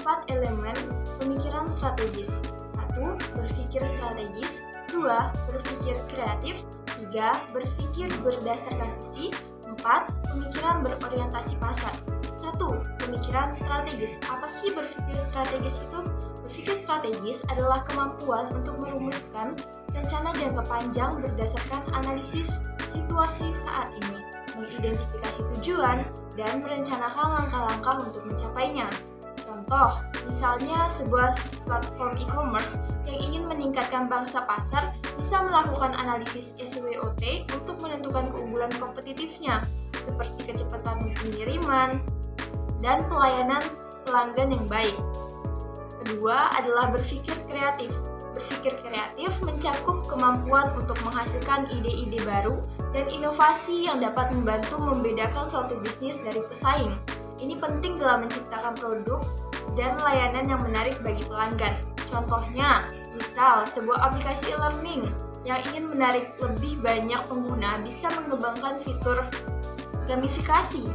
4 elemen pemikiran strategis. 1. Berpikir strategis. 2. Berpikir kreatif. 3. Berpikir berdasarkan visi. 4. Pemikiran berorientasi pasar. 1. Pemikiran strategis. Apa sih berpikir strategis itu? Berpikir strategis adalah kemampuan untuk merumuskan rencana jangka panjang berdasarkan analisis situasi saat ini, mengidentifikasi tujuan, dan merencanakan langkah-langkah untuk mencapainya. Contoh, misalnya sebuah platform e-commerce yang ingin meningkatkan pangsa pasar bisa melakukan analisis SWOT untuk menentukan keunggulan kompetitifnya, seperti kecepatan pengiriman dan pelayanan pelanggan yang baik. Kedua adalah berpikir kreatif. Berpikir kreatif mencakup kemampuan untuk menghasilkan ide-ide baru dan inovasi yang dapat membantu membedakan suatu bisnis dari pesaing. Ini penting dalam menciptakan produk dan layanan yang menarik bagi pelanggan. Contohnya, misal sebuah aplikasi e-learning yang ingin menarik lebih banyak pengguna bisa mengembangkan fitur gamifikasi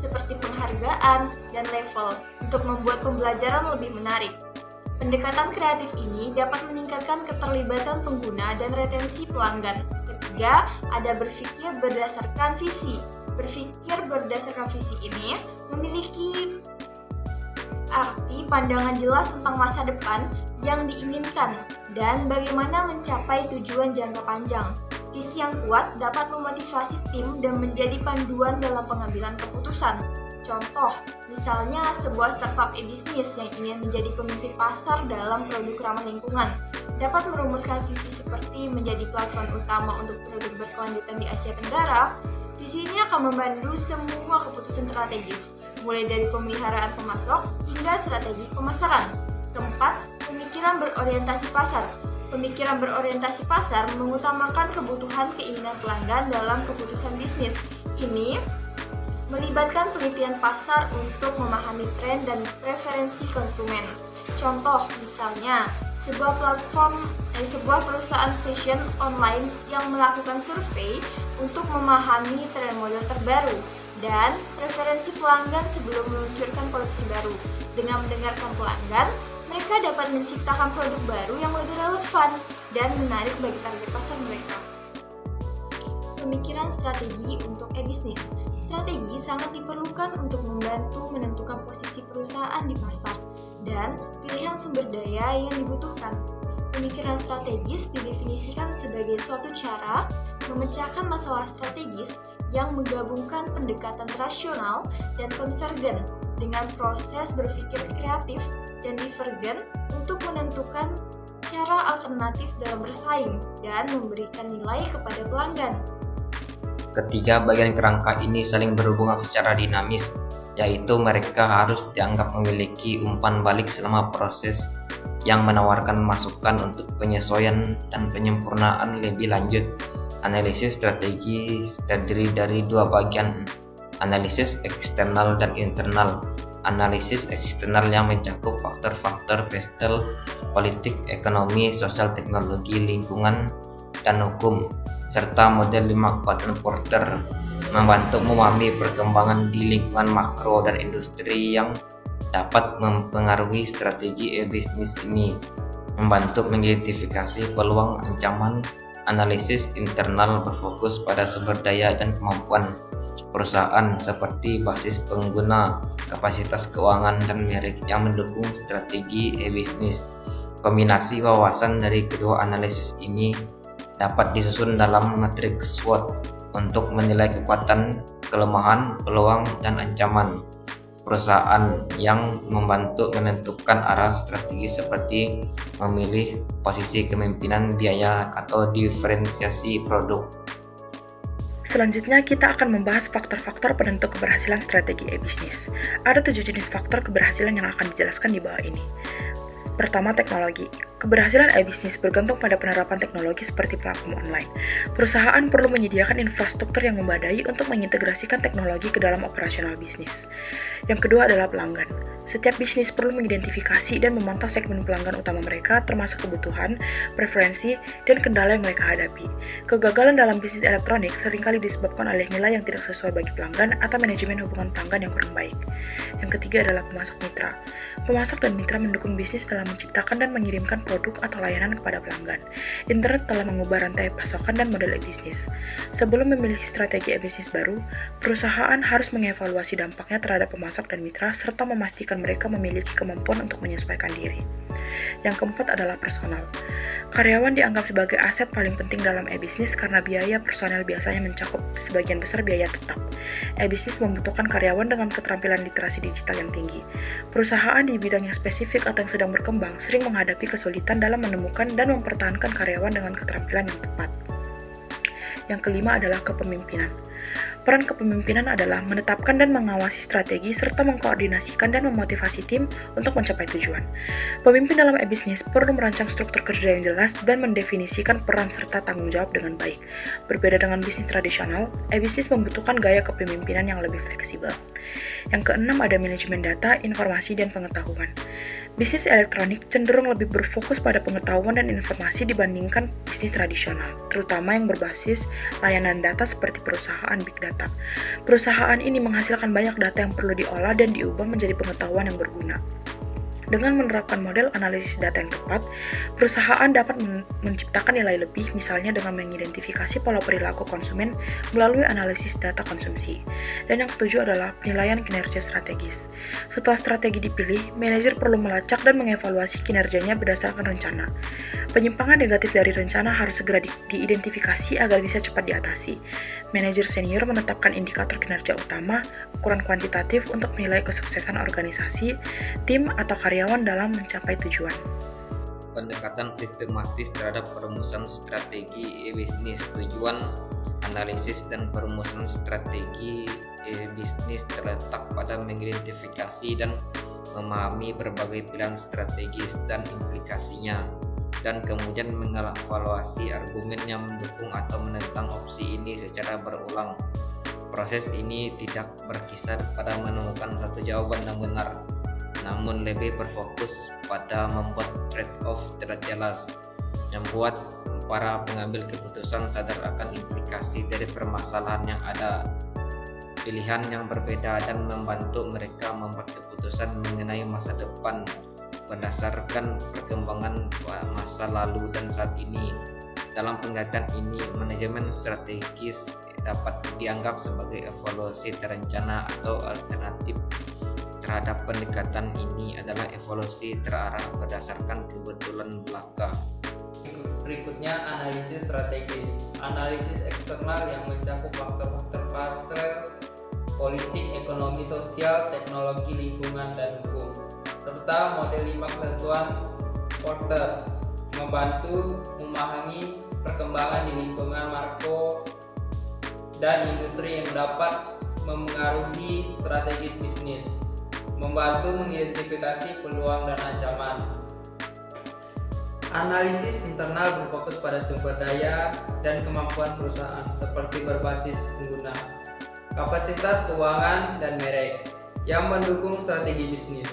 seperti penghargaan dan level untuk membuat pembelajaran lebih menarik. Pendekatan kreatif ini dapat meningkatkan keterlibatan pengguna dan retensi pelanggan. Ketiga, ada berpikir berdasarkan visi. Berpikir berdasarkan visi ini memiliki arti pandangan jelas tentang masa depan yang diinginkan dan bagaimana mencapai tujuan jangka panjang. Visi yang kuat dapat memotivasi tim dan menjadi panduan dalam pengambilan keputusan. Contoh, misalnya sebuah startup e-bisnis yang ingin menjadi pemimpin pasar dalam produk ramah lingkungan dapat merumuskan visi seperti menjadi platform utama untuk produk berkelanjutan di Asia Tenggara. Visi ini akan membantu semua keputusan strategis, mulai dari pemeliharaan pemasok hingga strategi pemasaran. Keempat, pemikiran berorientasi pasar. Pemikiran berorientasi pasar mengutamakan kebutuhan keinginan pelanggan dalam keputusan bisnis. Ini melibatkan penelitian pasar untuk memahami tren dan preferensi konsumen. Contoh, misalnya, sebuah perusahaan fashion online yang melakukan survei untuk memahami tren model terbaru dan preferensi pelanggan sebelum meluncurkan koleksi baru. Dengan mendengarkan pelanggan, mereka dapat menciptakan produk baru yang lebih relevan dan menarik bagi target pasar mereka. Pemikiran strategi untuk e-bisnis. Strategi sangat diperlukan untuk membantu menentukan posisi perusahaan di pasar dan pilihan sumber daya yang dibutuhkan. Pemikiran strategis didefinisikan sebagai suatu cara memecahkan masalah strategis yang menggabungkan pendekatan rasional dan konvergen dengan proses berpikir kreatif dan divergen untuk menentukan cara alternatif dalam bersaing dan memberikan nilai kepada pelanggan. Ketiga bagian kerangka ini saling berhubungan secara dinamis, yaitu mereka harus dianggap memiliki umpan balik selama proses yang menawarkan masukan untuk penyesuaian dan penyempurnaan lebih lanjut. Analisis strategi terdiri dari dua bagian, analisis eksternal dan internal. Analisis eksternal yang mencakup faktor-faktor pestel, politik, ekonomi, sosial, teknologi, lingkungan, dan hukum, serta model 5 kekuatan Porter membantu memahami perkembangan di lingkungan makro dan industri yang dapat mempengaruhi strategi e-bisnis ini, membantu mengidentifikasi peluang ancaman. Analisis internal berfokus pada sumber daya dan kemampuan perusahaan seperti basis pengguna, kapasitas keuangan, dan merek yang mendukung strategi e-bisnis. Kombinasi wawasan dari kedua analisis ini dapat disusun dalam matriks SWOT untuk menilai kekuatan, kelemahan, peluang, dan ancaman perusahaan yang membantu menentukan arah strategi seperti memilih posisi kepemimpinan, biaya, atau diferensiasi produk. Selanjutnya kita akan membahas faktor-faktor penentu keberhasilan strategi e-bisnis. Ada 7 jenis faktor keberhasilan yang akan dijelaskan di bawah ini. Pertama, teknologi. Keberhasilan e-bisnis bergantung pada penerapan teknologi seperti platform online. Perusahaan perlu menyediakan infrastruktur yang memadai untuk mengintegrasikan teknologi ke dalam operasional bisnis. Yang kedua adalah pelanggan. Setiap bisnis perlu mengidentifikasi dan memantau segmen pelanggan utama mereka, termasuk kebutuhan, preferensi, dan kendala yang mereka hadapi. Kegagalan dalam bisnis elektronik seringkali disebabkan oleh nilai yang tidak sesuai bagi pelanggan atau manajemen hubungan pelanggan yang kurang baik. Yang ketiga adalah pemasok mitra. Pemasok dan mitra mendukung bisnis dalam menciptakan dan mengirimkan produk atau layanan kepada pelanggan. Internet telah mengubah rantai pasokan dan model bisnis. Sebelum memilih strategi bisnis baru, perusahaan harus mengevaluasi dampaknya terhadap pemasok dan mitra serta memastikan mereka memiliki kemampuan untuk menyesuaikan diri. Yang keempat adalah personal. Karyawan dianggap sebagai aset paling penting dalam e-bisnis karena biaya personel biasanya mencakup sebagian besar biaya tetap. E-bisnis membutuhkan karyawan dengan keterampilan literasi digital yang tinggi. Perusahaan di bidang yang spesifik atau yang sedang berkembang sering menghadapi kesulitan dalam menemukan dan mempertahankan karyawan dengan keterampilan yang tepat. Yang kelima adalah kepemimpinan. Peran kepemimpinan adalah menetapkan dan mengawasi strategi serta mengkoordinasikan dan memotivasi tim untuk mencapai tujuan. Pemimpin dalam e-bisnis perlu merancang struktur kerja yang jelas dan mendefinisikan peran serta tanggung jawab dengan baik. Berbeda dengan bisnis tradisional, e-bisnis membutuhkan gaya kepemimpinan yang lebih fleksibel. Yang keenam ada manajemen data, informasi, dan pengetahuan. Bisnis elektronik cenderung lebih berfokus pada pengetahuan dan informasi dibandingkan bisnis tradisional, terutama yang berbasis layanan data seperti perusahaan big data. Perusahaan ini menghasilkan banyak data yang perlu diolah dan diubah menjadi pengetahuan yang berguna. Dengan menerapkan model analisis data yang tepat, perusahaan dapat menciptakan nilai lebih, misalnya dengan mengidentifikasi pola perilaku konsumen melalui analisis data konsumsi. Dan yang ketujuh adalah penilaian kinerja strategis. Setelah strategi dipilih, manajer perlu melacak dan mengevaluasi kinerjanya berdasarkan rencana. Penyimpangan negatif dari rencana harus segera diidentifikasi agar bisa cepat diatasi. Manajer senior menetapkan indikator kinerja utama, ukuran kuantitatif untuk menilai kesuksesan organisasi, tim, atau karyawan dalam mencapai tujuan. Pendekatan sistematis terhadap perumusan strategi e-bisnis. Tujuan analisis dan perumusan strategi e-bisnis terletak pada mengidentifikasi dan memahami berbagai pilihan strategis dan implikasinya, dan kemudian mengevaluasi argumen yang mendukung atau menentang opsi ini secara berulang. Proses ini tidak berkisar pada menemukan satu jawaban yang benar, namun lebih berfokus pada membuat trade-off jelas, membuat para pengambil keputusan sadar akan implikasi dari permasalahan yang ada, pilihan yang berbeda, dan membantu mereka membuat keputusan mengenai masa depan berdasarkan perkembangan masa lalu dan saat ini. Dalam pengertian ini, manajemen strategis dapat dianggap sebagai evaluasi terencana atau alternatif terhadap pendekatan ini adalah evaluasi terarah berdasarkan kebetulan belaka. Berikutnya analisis strategis. Analisis eksternal yang mencakup faktor-faktor pasar, politik, ekonomi, sosial, teknologi, lingkungan, dan hukum, serta model 5 ketentuan Porter, membantu memahami perkembangan di lingkungan makro dan industri yang dapat memengaruhi strategis bisnis, membantu mengidentifikasi peluang dan ancaman. Analisis internal berfokus pada sumber daya dan kemampuan perusahaan seperti berbasis pengguna, kapasitas keuangan, dan merek yang mendukung strategi bisnis.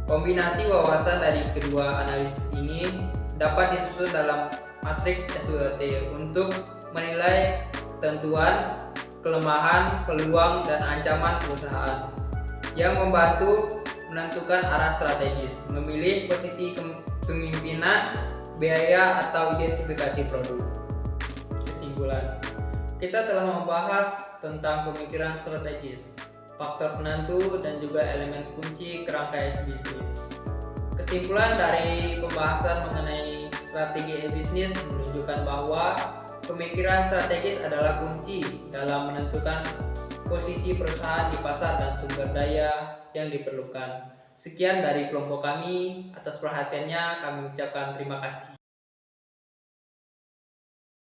Kombinasi wawasan dari kedua analisis ini dapat disusun dalam matriks SWOT untuk menilai ketentuan, kelemahan, peluang, dan ancaman perusahaan, yang membantu menentukan arah strategis, memilih posisi kepemimpinan, biaya, atau identifikasi produk. Kesimpulan, kita telah membahas tentang pemikiran strategis, faktor penentu, dan juga elemen kunci kerangka bisnis. Kesimpulan dari pembahasan mengenai strategi e-bisnis menunjukkan bahwa pemikiran strategis adalah kunci dalam menentukan posisi perusahaan di pasar dan sumber daya yang diperlukan. Sekian dari kelompok kami, atas perhatiannya kami ucapkan terima kasih.